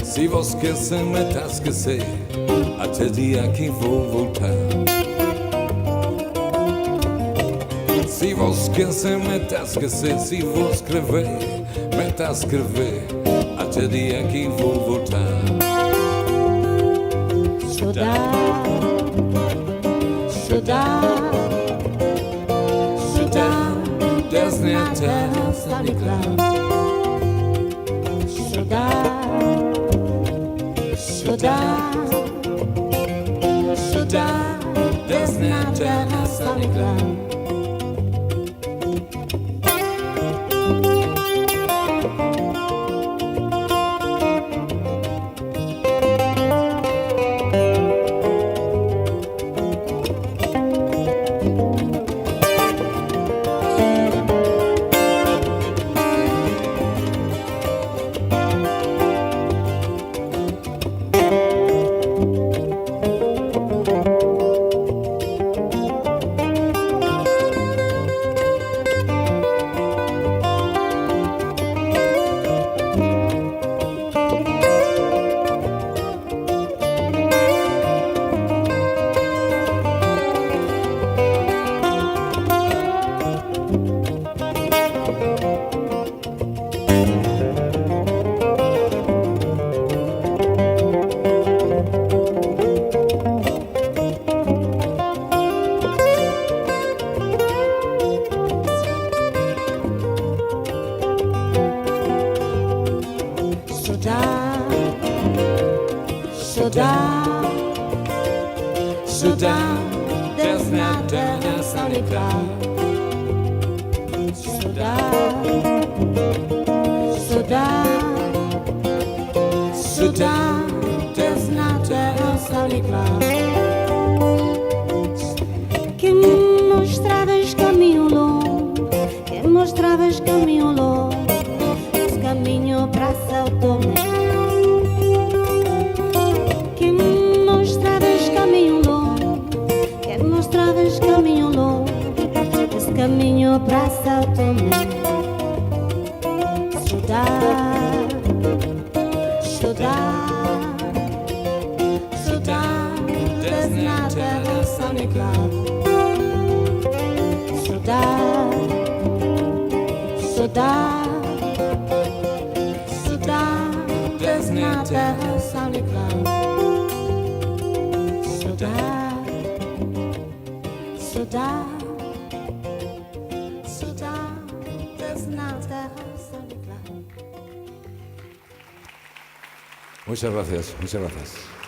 Se vou esquecer, me tá esquecer, até dia que vou voltar. Se vou esquecer, me tá esquecer, se vou escrever, me tá escrever, até dia que vou voltar. Saudade, desce a terra, sabe claro. Saudade, desce na terra, sabe claro. Saudade, desce na terra, sabe claro. Saudade, desce na terra, sabe claro. Que me mostravas caminho longo, que me mostravas caminho longo, esse caminho para São Tomé. Que me mostravas caminho longo, que me mostravas caminho longo, esse caminho para São Tomé. Saudade, saudade, saudade, desce na terra. Sunny Cloud. Saudade, saudade, saudade na terra, Sunny Cloud. Saudade, saudade, saudade na terra, Sunny Cloud. Muchas gracias, muchas gracias.